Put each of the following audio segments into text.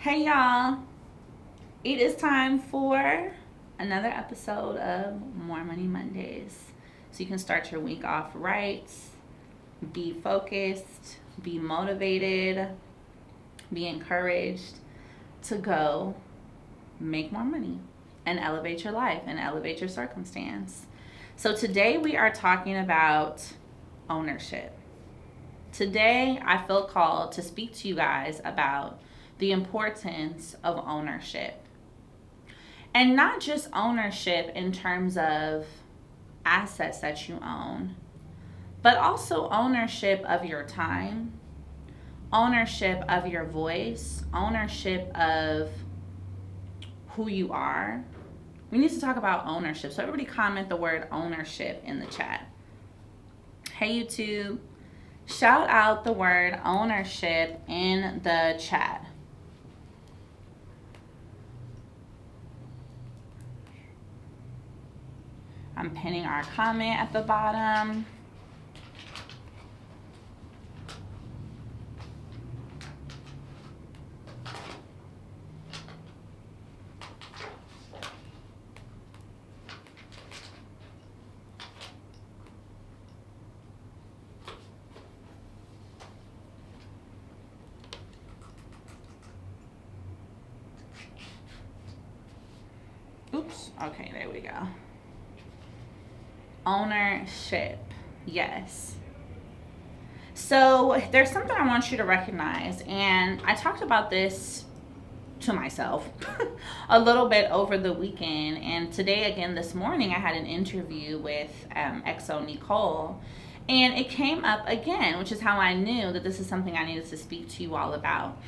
Hey y'all, it is time for another episode of More Money Mondays. So you can start your week off right, be focused, be motivated, be encouraged to go make more money and elevate your life and elevate your circumstance. So today we are talking about ownership. Today I feel called to speak to you guys about the importance of ownership. And not just ownership in terms of assets that you own, but also ownership of your time, ownership of your voice, ownership of who you are. We need to talk about ownership. So everybody comment the word ownership in the chat. Hey YouTube, shout out the word ownership in the chat. I'm pinning our comment at the bottom. Oops, okay, there we go. Ownership, yes. So there's something I want you to recognize, and I talked about this to myself a little bit over the weekend, and today again this morning I had an interview with XO Nicole, and it came up again, which is how I knew that this is something I needed to speak to you all about.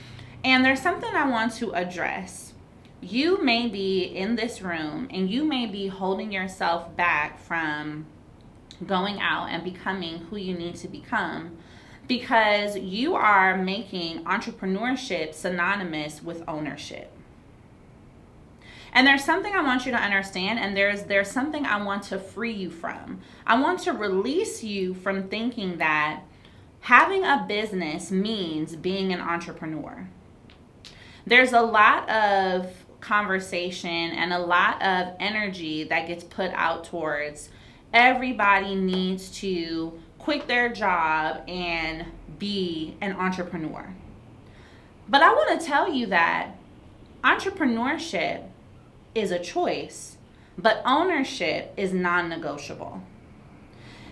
And there's something I want to address. You may be in this room and you may be holding yourself back from going out and becoming who you need to become because you are making entrepreneurship synonymous with ownership. And there's something I want you to understand, and there's something I want to free you from. I want to release you from thinking that having a business means being an entrepreneur. There's a lot of conversation and a lot of energy that gets put out towards everybody needs to quit their job and be an entrepreneur. But I want to tell you that entrepreneurship is a choice, but ownership is non-negotiable.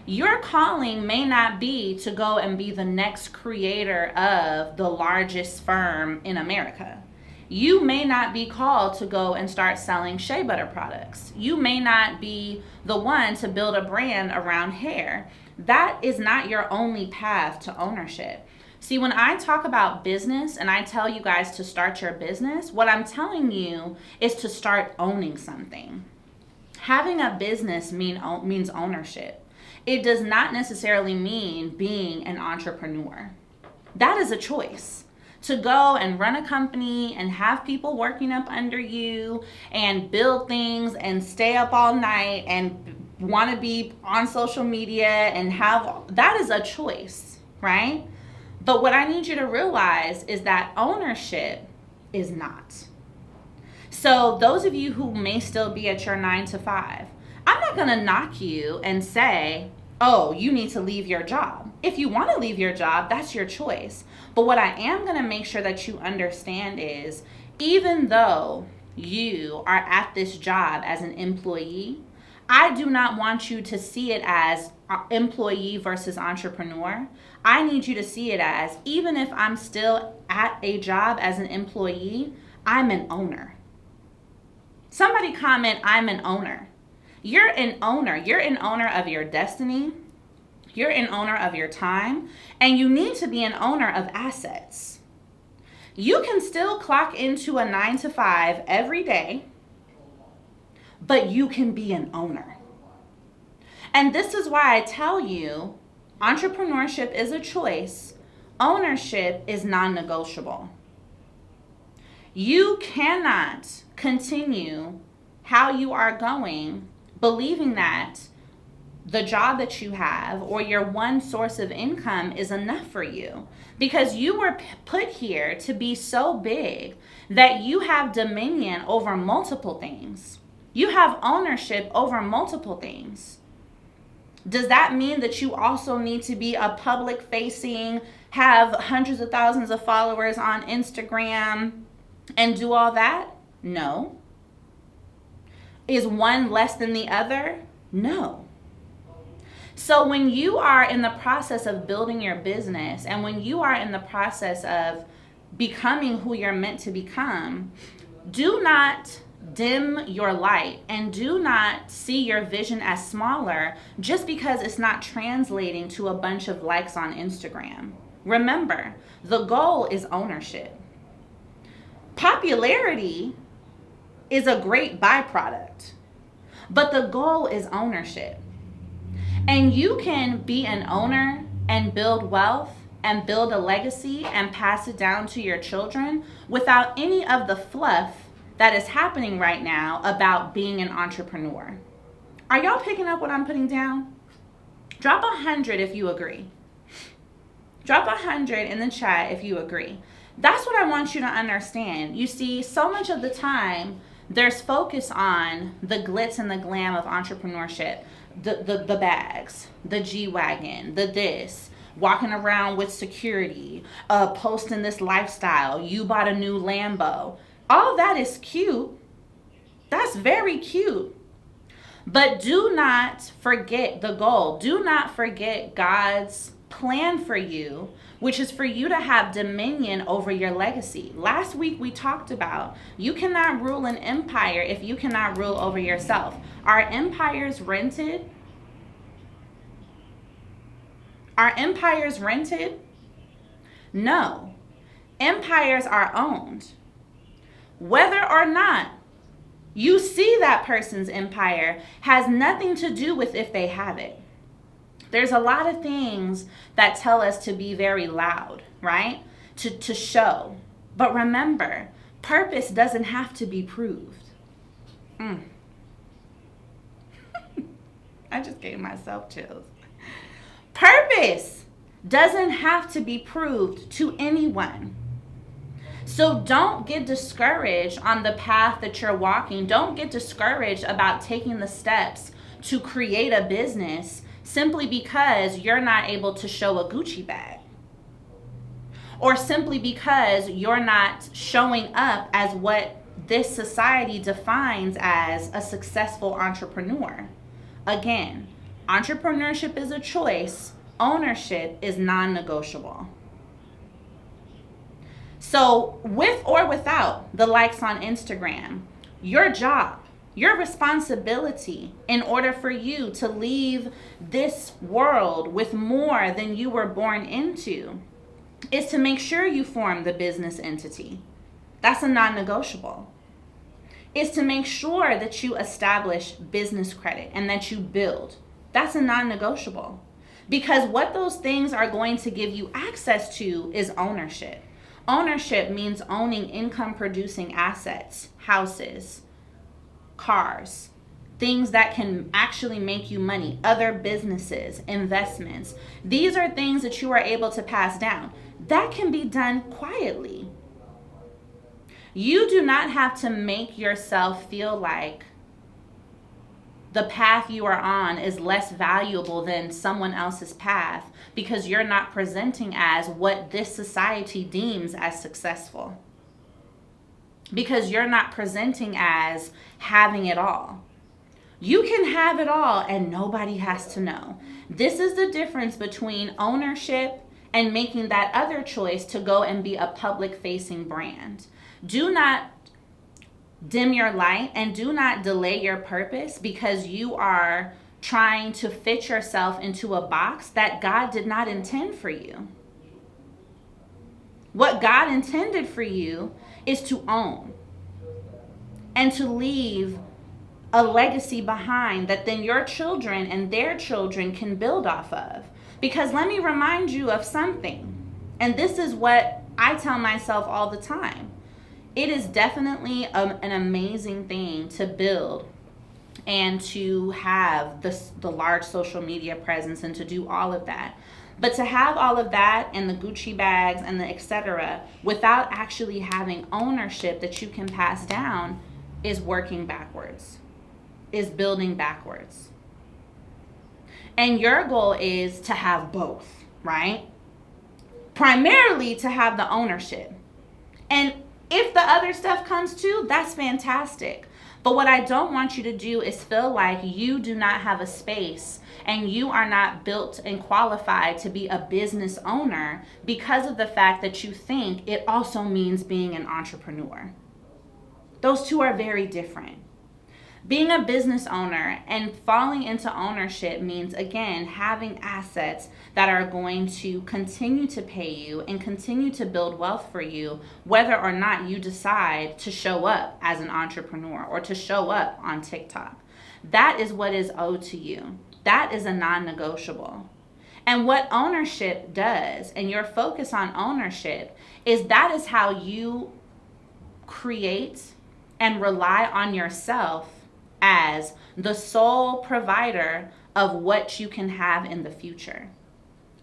Your calling may not be to go and be the next creator of the largest firm in America. You may not be called to go and start selling shea butter products. You may not be the one to build a brand around hair. That is not your only path to ownership. See, when I talk about business and I tell you guys to start your business, what I'm telling you is to start owning something. Having a business means ownership. It does not necessarily mean being an entrepreneur. That is a choice. To go and run a company and have people working up under you and build things and stay up all night and want to be on social media and that is a choice, right? But what I need you to realize is that ownership is not. So those of you who may still be at your 9 to 5, I'm not going to knock you and say, oh, you need to leave your job. If you want to leave your job, that's your choice. But what I am going to make sure that you understand is, even though you are at this job as an employee, I do not want you to see it as employee versus entrepreneur. I need you to see it as, even if I'm still at a job as an employee, I'm an owner. Somebody comment, I'm an owner. You're an owner. You're an owner of your destiny. You're an owner of your time. And you need to be an owner of assets. You can still clock into a 9 to 5 every day, but you can be an owner. And this is why I tell you, entrepreneurship is a choice. Ownership is non-negotiable. You cannot continue how you are going believing that the job that you have or your one source of income is enough for you, because you were put here to be so big that you have dominion over multiple things. You have ownership over multiple things. Does that mean that you also need to be a public facing, have hundreds of thousands of followers on Instagram and do all that? No. Is one less than the other? No. So when you are in the process of building your business, and when you are in the process of becoming who you're meant to become, do not dim your light and do not see your vision as smaller just because it's not translating to a bunch of likes on Instagram. Remember, the goal is ownership. Popularity is a great byproduct, but the goal is ownership. And you can be an owner and build wealth and build a legacy and pass it down to your children without any of the fluff that is happening right now about being an entrepreneur. Are y'all picking up what I'm putting down? Drop 100 if you agree. Drop 100 in the chat if you agree. That's what I want you to understand. You see, so much of the time, there's focus on the glitz and the glam of entrepreneurship. The bags, the G-Wagon, the this, walking around with security, posting this lifestyle, you bought a new Lambo. All that is cute. That's very cute. But do not forget the goal. Do not forget God's plan for you, which is for you to have dominion over your legacy. Last week we talked about you cannot rule an empire if you cannot rule over yourself. Are empires rented? Are empires rented? No. Empires are owned. Whether or not you see that person's empire has nothing to do with if they have it. There's a lot of things that tell us to be very loud, right? To show. But remember, purpose doesn't have to be proved. I just gave myself chills. Purpose doesn't have to be proved to anyone. So don't get discouraged on the path that you're walking. Don't get discouraged about taking the steps to create a business simply because you're not able to show a Gucci bag. Or simply because you're not showing up as what this society defines as a successful entrepreneur. Again, entrepreneurship is a choice. Ownership is non-negotiable. So with or without the likes on Instagram, your job, your responsibility in order for you to leave this world with more than you were born into is to make sure you form the business entity. That's a non-negotiable. Is to make sure that you establish business credit and that you build. That's a non-negotiable. Because what those things are going to give you access to is ownership. Ownership means owning income producing assets, houses, cars, things that can actually make you money, other businesses, investments. These are things that you are able to pass down. That can be done quietly. You do not have to make yourself feel like the path you are on is less valuable than someone else's path because you're not presenting as what this society deems as successful. Because you're not presenting as having it all. You can have it all and nobody has to know. This is the difference between ownership and making that other choice to go and be a public-facing brand. Do not dim your light and do not delay your purpose because you are trying to fit yourself into a box that God did not intend for you. What God intended for you is to own and to leave a legacy behind that then your children and their children can build off of. Because let me remind you of something, and this is what I tell myself all the time. It is definitely an amazing thing to build and to have the large social media presence and to do all of that. But to have all of that and the Gucci bags and the etc. without actually having ownership that you can pass down is working backwards, is building backwards. And your goal is to have both, right? Primarily to have the ownership. And if the other stuff comes too, that's fantastic. But what I don't want you to do is feel like you do not have a space and you are not built and qualified to be a business owner because of the fact that you think it also means being an entrepreneur. Those two are very different. Being a business owner and falling into ownership means, again, having assets that are going to continue to pay you and continue to build wealth for you, whether or not you decide to show up as an entrepreneur or to show up on TikTok. That is what is owed to you. That is a non-negotiable. And what ownership does, and your focus on ownership, is that is how you create and rely on yourself as the sole provider of what you can have in the future.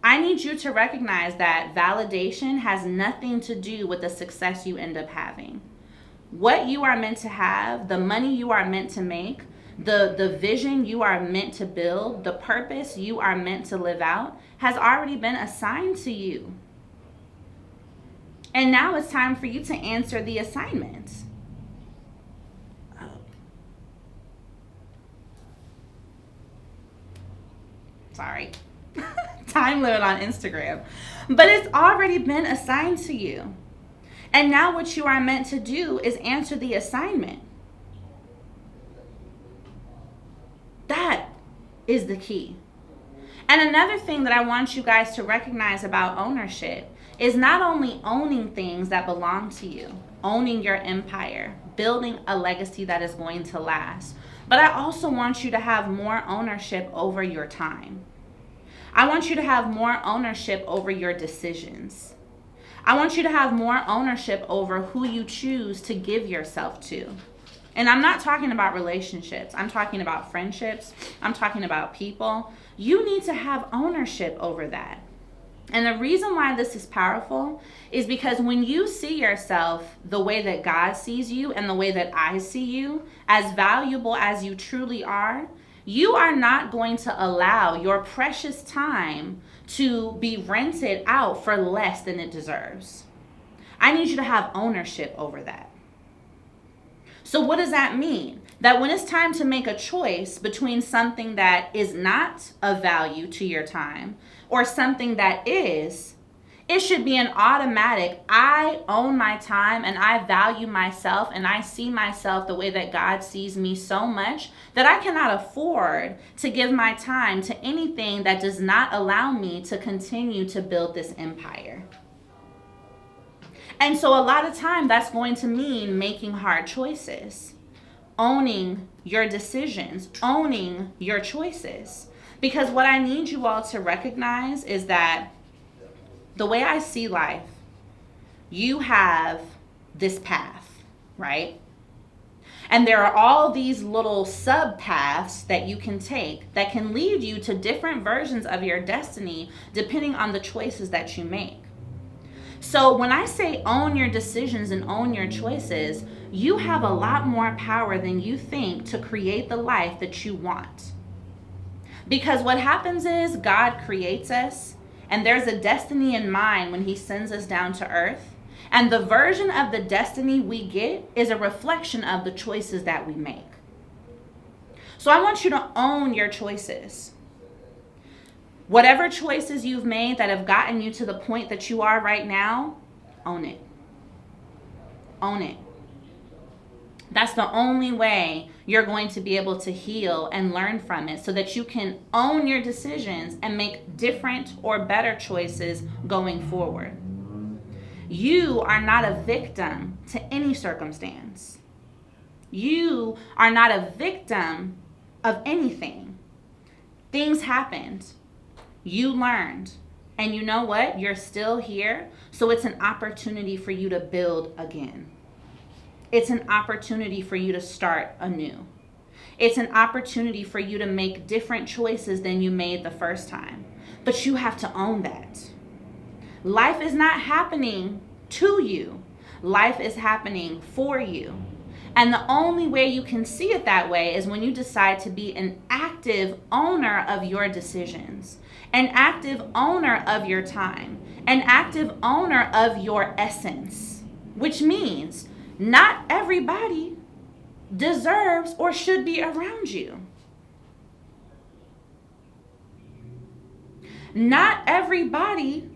I need you to recognize that validation has nothing to do with the success you end up having. What you are meant to have, the money you are meant to make, the vision you are meant to build, the purpose you are meant to live out has already been assigned to you. And now it's time for you to answer the assignment. Sorry. Time limit on Instagram. But it's already been assigned to you. And now what you are meant to do is answer the assignment. That is the key. And another thing that I want you guys to recognize about ownership is not only owning things that belong to you, owning your empire, building a legacy that is going to last, but I also want you to have more ownership over your time. I want you to have more ownership over your decisions. I want you to have more ownership over who you choose to give yourself to. And I'm not talking about relationships. I'm talking about friendships. I'm talking about people. You need to have ownership over that. And the reason why this is powerful is because when you see yourself the way that God sees you and the way that I see you, as valuable as you truly are, you are not going to allow your precious time to be rented out for less than it deserves. I need you to have ownership over that. So what does that mean? That when it's time to make a choice between something that is not of value to your time or something that is, it should be an automatic, I own my time and I value myself and I see myself the way that God sees me so much that I cannot afford to give my time to anything that does not allow me to continue to build this empire. And so a lot of time that's going to mean making hard choices, owning your decisions, owning your choices. Because what I need you all to recognize is that the way I see life, you have this path, right? And there are all these little sub-paths that you can take that can lead you to different versions of your destiny depending on the choices that you make. So when I say own your decisions and own your choices, you have a lot more power than you think to create the life that you want. Because what happens is God creates us, and there's a destiny in mind when he sends us down to earth. And the version of the destiny we get is a reflection of the choices that we make. So I want you to own your choices. Whatever choices you've made that have gotten you to the point that you are right now, own it. Own it. That's the only way you're going to be able to heal and learn from it so that you can own your decisions and make different or better choices going forward. You are not a victim to any circumstance. You are not a victim of anything. Things happened. You learned. And you know what? You're still here. So it's an opportunity for you to build again. It's an opportunity for you to start anew. It's an opportunity for you to make different choices than you made the first time. But you have to own that. Life is not happening to you. Life is happening for you. And the only way you can see it that way is when you decide to be an active owner of your decisions, an active owner of your time, an active owner of your essence, which means not everybody deserves or should be around you. Not everybody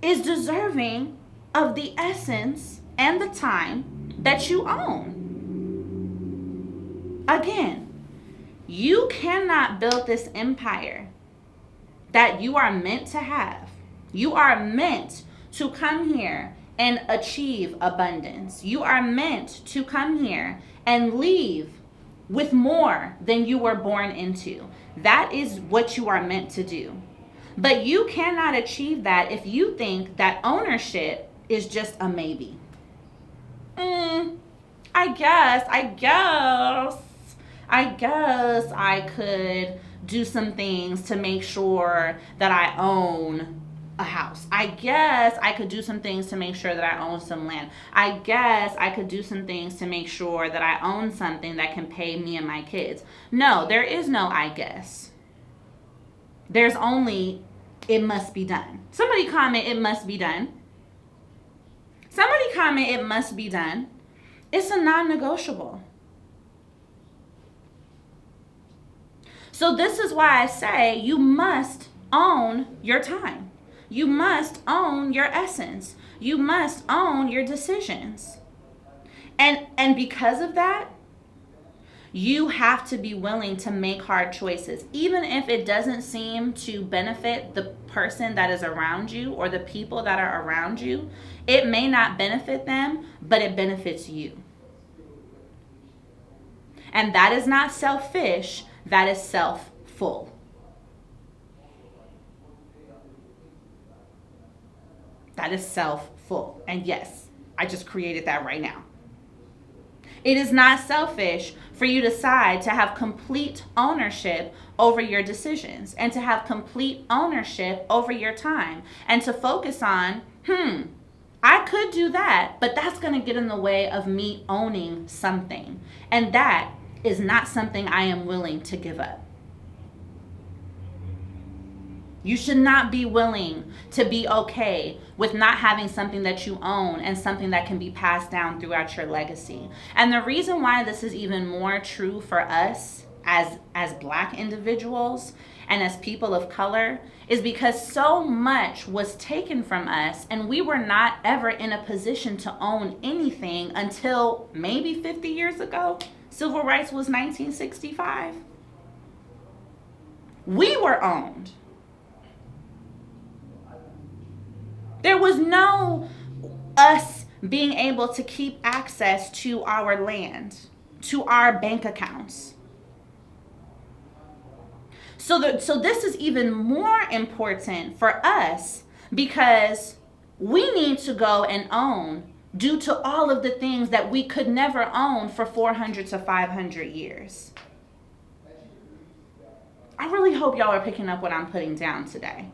is deserving of the essence and the time that you own. Again, you cannot build this empire that you are meant to have. You are meant to come here and achieve abundance. You are meant to come here and leave with more than you were born into. That is what you are meant to do. But you cannot achieve that if you think that ownership is just a maybe. I guess I could do some things to make sure that I own a house. I guess I could do some things to make sure that I own some land. I guess I could do some things to make sure that I own something that can pay me and my kids. No, there is no I guess. There's only, it must be done. Somebody comment, it must be done. Somebody comment, it must be done. It's a non-negotiable. So this is why I say you must own your time. You must own your essence. You must own your decisions. And because of that, you have to be willing to make hard choices. Even if it doesn't seem to benefit the person that is around you or the people that are around you, it may not benefit them, but it benefits you. And that is not selfish, that is self-full. That is self-full. And yes, I just created that right now. It is not selfish for you to decide to have complete ownership over your decisions and to have complete ownership over your time and to focus on, I could do that, but that's going to get in the way of me owning something. And that is not something I am willing to give up. You should not be willing to be okay with not having something that you own and something that can be passed down throughout your legacy. And the reason why this is even more true for us as Black individuals and as people of color is because so much was taken from us and we were not ever in a position to own anything until maybe 50 years ago. Civil rights was 1965. We were owned. There was no us being able to keep access to our land, to our bank accounts. So this is even more important for us because we need to go and own due to all of the things that we could never own for 400 to 500 years. I really hope y'all are picking up what I'm putting down today.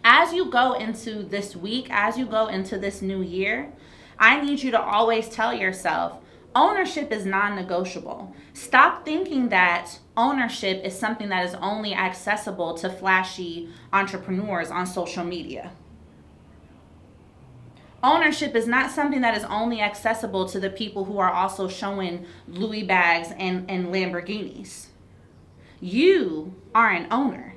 As you go into this week, as you go into this new year, I need you to always tell yourself, ownership is non-negotiable. Stop thinking that ownership is something that is only accessible to flashy entrepreneurs on social media. Ownership is not something that is only accessible to the people who are also showing Louis bags and Lamborghinis. You are an owner.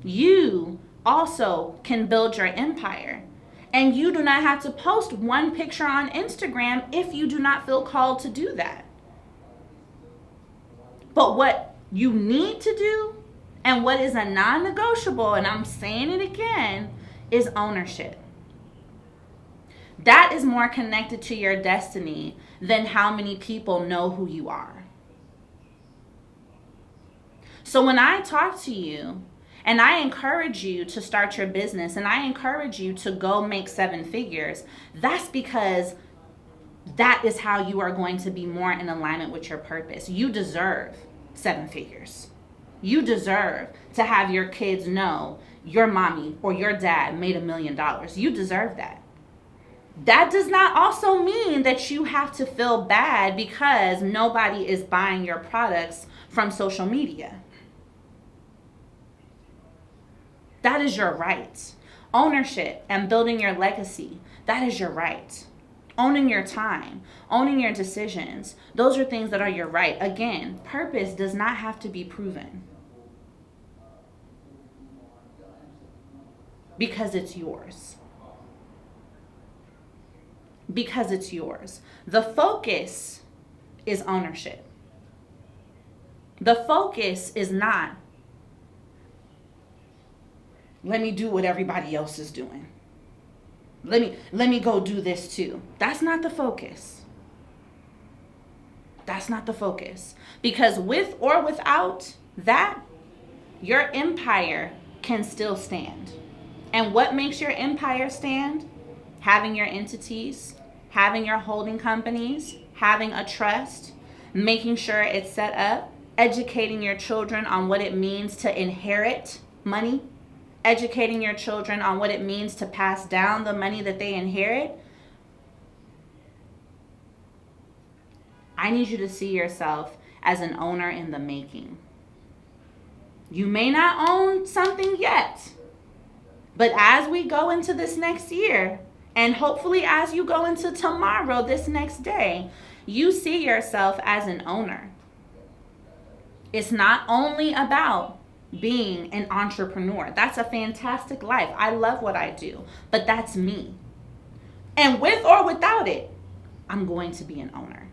You also can build your empire. And you do not have to post one picture on Instagram if you do not feel called to do that. But what you need to do and what is a non-negotiable, and I'm saying it again, is ownership. That is more connected to your destiny than how many people know who you are. So when I talk to you, and I encourage you to start your business, and I encourage you to go make 7 figures, that's because That is how you are going to be more in alignment with your purpose. You deserve 7 figures. You deserve to have your kids know your mommy or your dad made $1 million. You deserve that. That does not also mean that you have to feel bad because nobody is buying your products from social media. That is your right. Ownership and building your legacy, that is your right. Owning your time, owning your decisions, those are things that are your right. Again, purpose does not have to be proven because it's yours. Because it's yours. The focus is ownership. The focus is not, let me do what everybody else is doing. Let me go do this too. That's not the focus. That's not the focus. Because with or without that, your empire can still stand. And what makes your empire stand? Having your entities, having your holding companies, having a trust, making sure it's set up, educating your children on what it means to inherit money, educating your children on what it means to pass down the money that they inherit. I need you to see yourself as an owner in the making. You may not own something yet, but as we go into this next year, and hopefully as you go into tomorrow, this next day, you see yourself as an owner. It's not only about being an entrepreneur. That's a fantastic life. I love what I do, but that's me. And with or without it, I'm going to be an owner.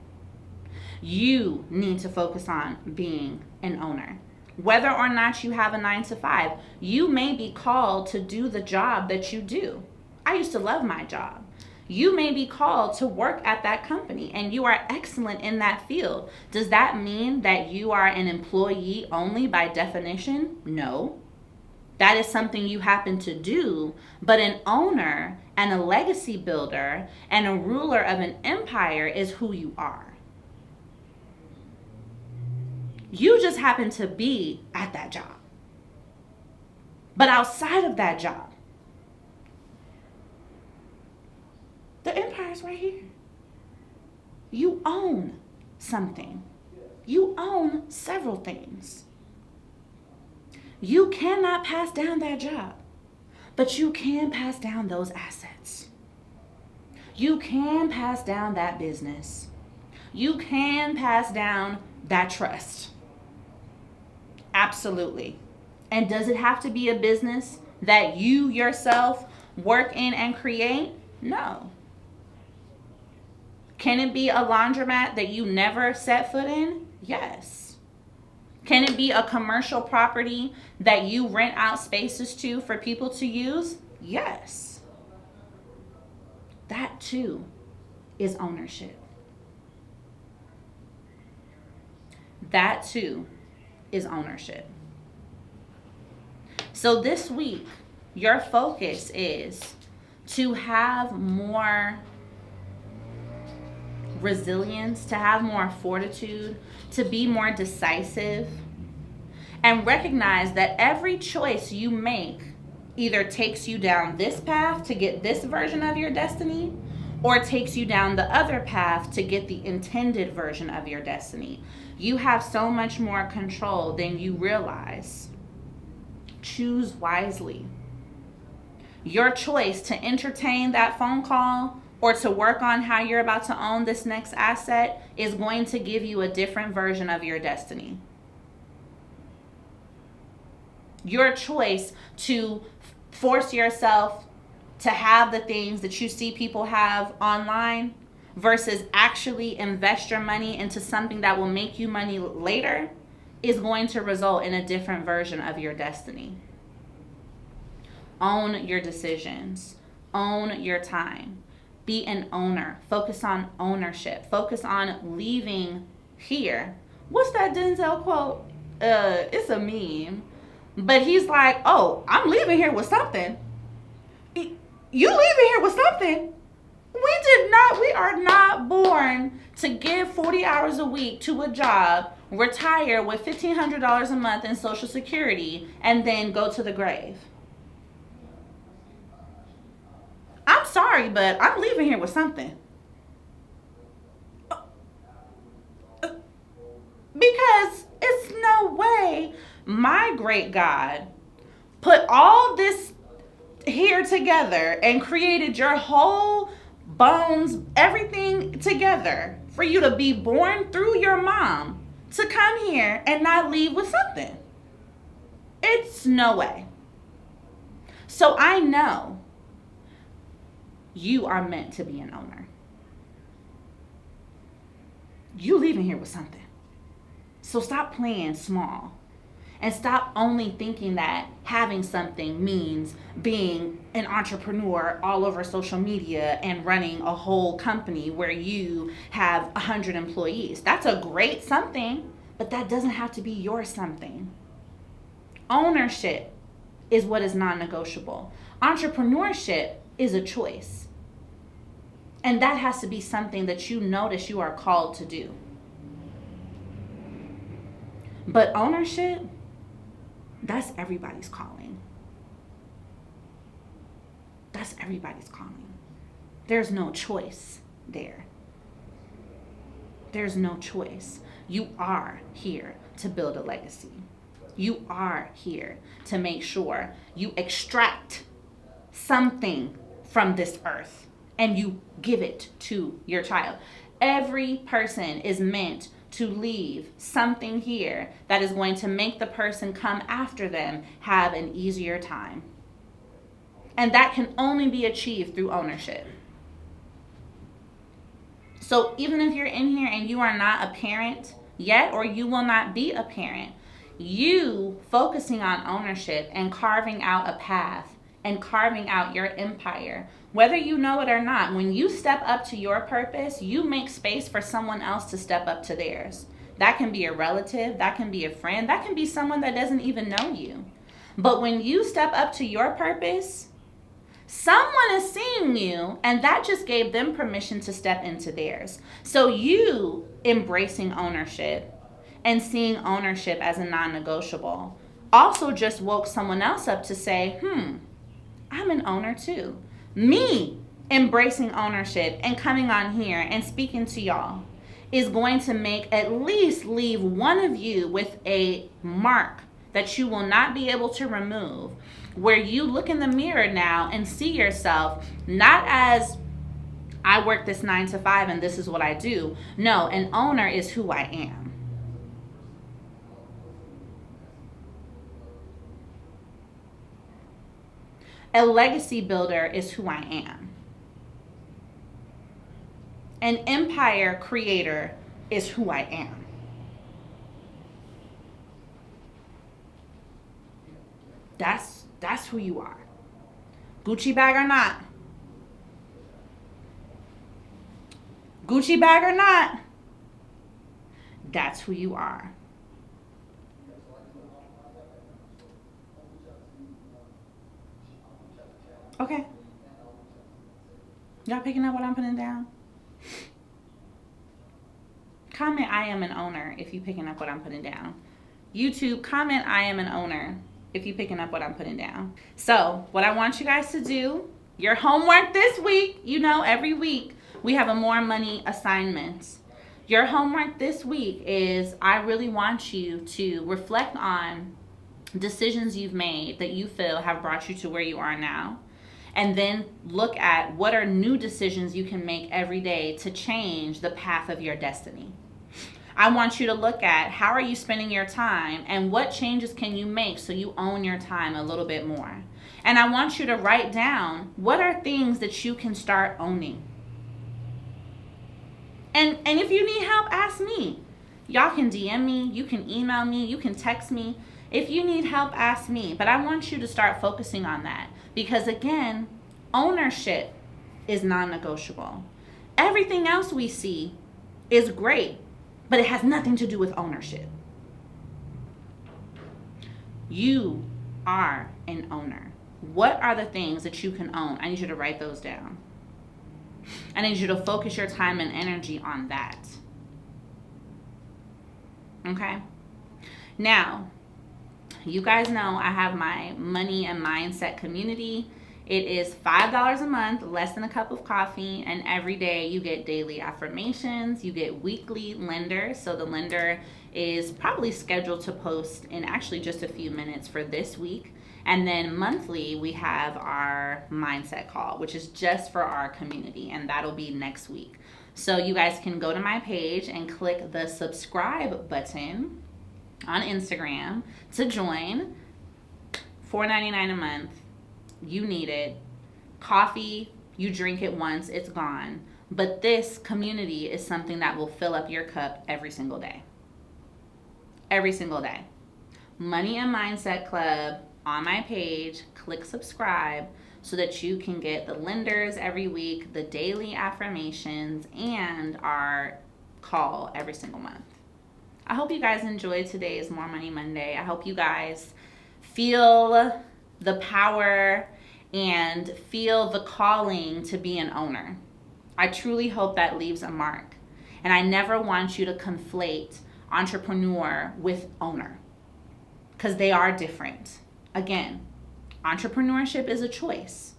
You need to focus on being an owner. Whether or not you have a 9-to-5, you may be called to do the job that you do. I used to love my job. You may be called to work at that company and you are excellent in that field. Does that mean that you are an employee only by definition? No. That is something you happen to do, but an owner and a legacy builder and a ruler of an empire is who you are. You just happen to be at that job. But outside of that job, the empire's right here. You own something. You own several things. You cannot pass down that job, but you can pass down those assets. You can pass down that business. You can pass down that trust. Absolutely. And does it have to be a business that you yourself work in and create? No. Can it be a laundromat that you never set foot in? Yes. Can it be a commercial property that you rent out spaces to for people to use? Yes. That too is ownership. That too is ownership. So this week, your focus is to have more resilience, to have more fortitude, to be more decisive, and recognize that every choice you make either takes you down this path to get this version of your destiny, or takes you down the other path to get the intended version of your destiny. You have so much more control than you realize. Choose wisely. Your choice to entertain that phone call or to work on how you're about to own this next asset is going to give you a different version of your destiny. Your choice to force yourself to have the things that you see people have online versus actually invest your money into something that will make you money later is going to result in a different version of your destiny. Own your decisions. Own your time. Be an owner. Focus on ownership. Focus on leaving here. What's that Denzel quote? It's a meme. But he's like, oh, I'm leaving here with something. You leaving here with something. We are not born to give 40 hours a week to a job, retire with $1,500 a month in Social Security, and then go to the grave. I'm sorry, but I'm leaving here with something. Because it's no way my great God put all this here together and created your whole bones, everything together for you to be born through your mom to come here and not leave with something. It's no way. So I know you are meant to be an owner. You leaving here with something. So stop playing small and stop only thinking that having something means being an entrepreneur all over social media and running a whole company where you have 100 employees. That's a great something, but that doesn't have to be your something. Ownership is what is non-negotiable. Entrepreneurship is a choice. And that has to be something that you notice you are called to do. But ownership, that's everybody's calling. That's everybody's calling. There's no choice there. There's no choice. You are here to build a legacy. You are here to make sure you extract something from this earth and you give it to your child. Every person is meant to leave something here that is going to make the person come after them have an easier time. And that can only be achieved through ownership. So even if you're in here and you are not a parent yet, or you will not be a parent, you focusing on ownership and carving out a path and carving out your empire, whether you know it or not, when you step up to your purpose, you make space for someone else to step up to theirs. That can be a relative, that can be a friend, that can be someone that doesn't even know you. But when you step up to your purpose, someone is seeing you, and that just gave them permission to step into theirs. So you embracing ownership and seeing ownership as a non-negotiable also just woke someone else up to say, I'm an owner too. Me embracing ownership and coming on here and speaking to y'all is going to make at least leave one of you with a mark that you will not be able to remove, where you look in the mirror now and see yourself not as I work this 9 to 5 and this is what I do. No, an owner is who I am. A legacy builder is who I am. An empire creator is who I am. That's who you are. Gucci bag or not. Gucci bag or not. That's who you are. Okay. Y'all picking up what I'm putting down? Comment I am an owner if you picking up what I'm putting down. YouTube, comment I am an owner if you picking up what I'm putting down. So what I want you guys to do, your homework this week, every week we have a more money assignment. Your homework this week is I really want you to reflect on decisions you've made that you feel have brought you to where you are now. And then look at what are new decisions you can make every day to change the path of your destiny. I want you to look at how are you spending your time and what changes can you make so you own your time a little bit more. And I want you to write down what are things that you can start owning. And if you need help, ask me. Y'all can DM me, you can email me, you can text me. If you need help, ask me. But I want you to start focusing on that. Because again, ownership is non-negotiable. Everything else we see is great, but it has nothing to do with ownership. You are an owner. What are the things that you can own? I need you to write those down. I need you to focus your time and energy on that. Okay? Now, you guys know I have my money and mindset community. It is $5 a month, less than a cup of coffee, and every day you get daily affirmations, you get weekly lenders. So the lender is probably scheduled to post in actually just a few minutes for this week. And then monthly, we have our mindset call, which is just for our community, and that'll be next week. So you guys can go to my page and click the subscribe button on Instagram to join. $4.99 a month. You need it. Coffee, you drink it once, it's gone. But this community is something that will fill up your cup every single day. Every single day. Money and Mindset Club on my page. Click subscribe so that you can get the lenders every week, the daily affirmations, and our call every single month. I hope you guys enjoyed today's More Money Monday. I hope you guys feel the power and feel the calling to be an owner. I truly hope that leaves a mark. And I never want you to conflate entrepreneur with owner, because they are different. Again, entrepreneurship is a choice.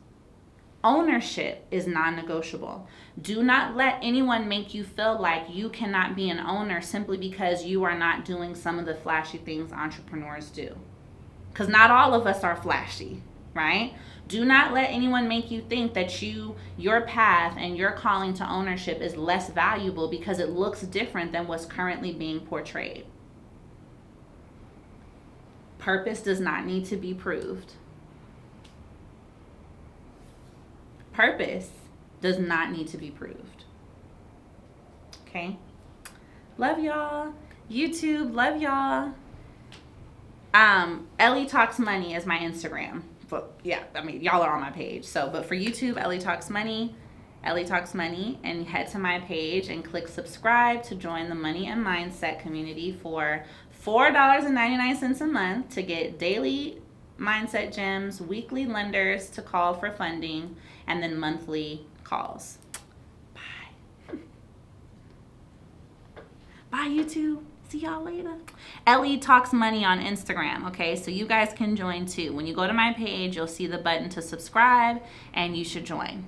Ownership is non-negotiable. Do not let anyone make you feel like you cannot be an owner simply because you are not doing some of the flashy things entrepreneurs do. Because not all of us are flashy, right? Do not let anyone make you think that your path and your calling to ownership is less valuable because it looks different than what's currently being portrayed. Purpose does not need to be proved. Purpose does not need to be proved. Okay? Love y'all. YouTube, love y'all. Ellie Talks Money is my Instagram. But yeah, I mean, y'all are on my page. But for YouTube, Ellie Talks Money, and head to my page and click subscribe to join the Money and Mindset community for $4.99 a month to get daily mindset gems, weekly lenders to call for funding, and then monthly calls. Bye. Bye, YouTube. See y'all later. Ellie Talks Money on Instagram, okay? So you guys can join too. When you go to my page, you'll see the button to subscribe, and you should join.